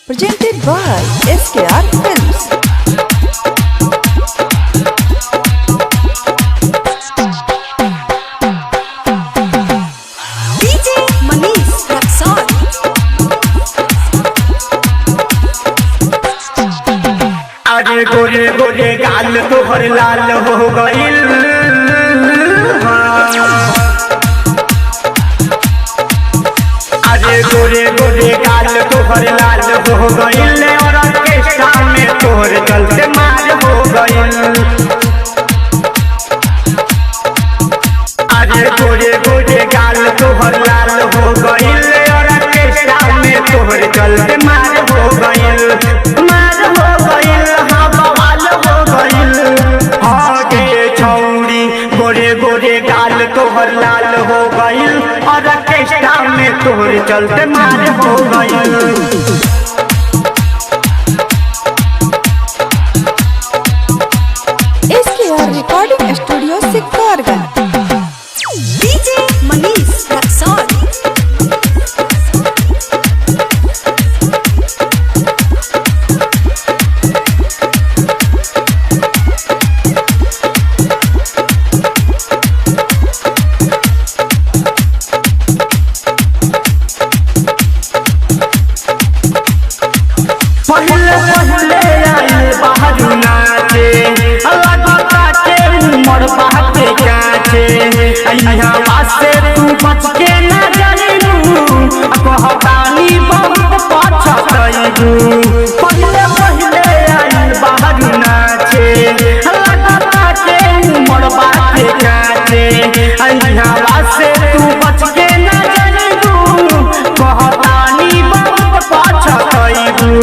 presented by SKR Films. DJ Manish Raksol. अरे गोरे गोरे गाल तोहर लाल हो गइल। अरे गोरे गोरे गाल तोहर लाल हो गइल और ऑर्केस्ट्रा में तोहर चलते मार हो गइल। अरे गोरे गोरे गाल तोहर लाल हो गइल और ऑर्केस्ट्रा में तोहर चलते मार हो गइल। गोरे गोरे गाल तोहर लाल हो गइल और ऑर्केस्ट्रा में तोहर चलते मार हो गइल। SKR Recording Studio Sikkarganj. DJ Manish Raksol. पहले पहले आइल बाहर नाचे लगता के उमर बाटे काचे। यहाँ वास्ते तू बच के न जाइबू कहतानी बहुत पछतइबू। पहले पहले आइल बाहर नाचे लगता के उमर बाटे काचे। यहाँ वास्ते तू बच के न जाइबू कहतानी बहुत पछतइबू।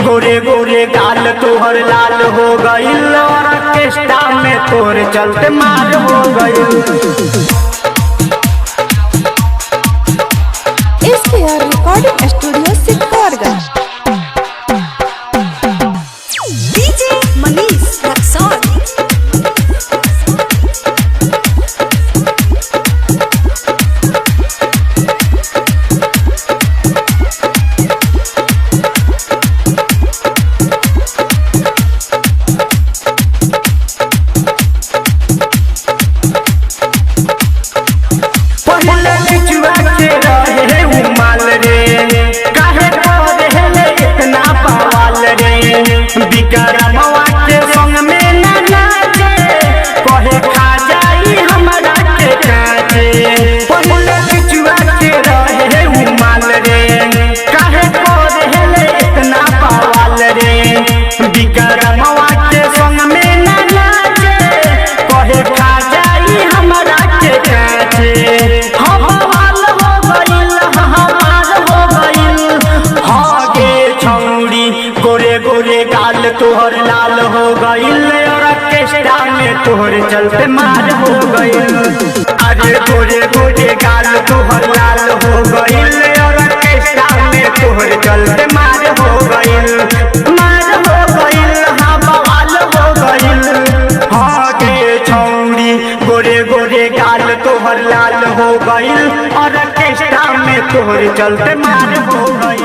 गोरे गोरे गाल तोहर लाल हो गइल और ऑर्केस्ट्रा में तोहर चलते मार हो गइल। SKR Recording Studio Sikkarganj. DJ Manish Raksol. पहले बिचुआ के रहे उमाल रे काहे करे इतना बवाल रे। विक्रमवा के संग में न नाचे कहे खा जाई हमरा के काचे। पहले बिचुआ के रहे उमाल रे काहे करे इतना बवाल रे। विक्रमवा के संग में न नाचे कहे खा जाई हमरा के काचे। गोरे गोरे गाल तोहर लाल हो गइल और ऑर्केस्ट्रा में तोहर चलते मार हो गइल। अरे गोरे गोरे गाल तोहर लाल हो गइल और ऑर्केस्ट्रा में तोहर चलते मार हो गइल। मार हो गइल हाँ बवाल हो गइल। हाँ गे छौड़ी गोरे गोरे गाल तोहर लाल हो गइल और ऑर्केस्ट्रा में तोहर चलते मार हो गइल।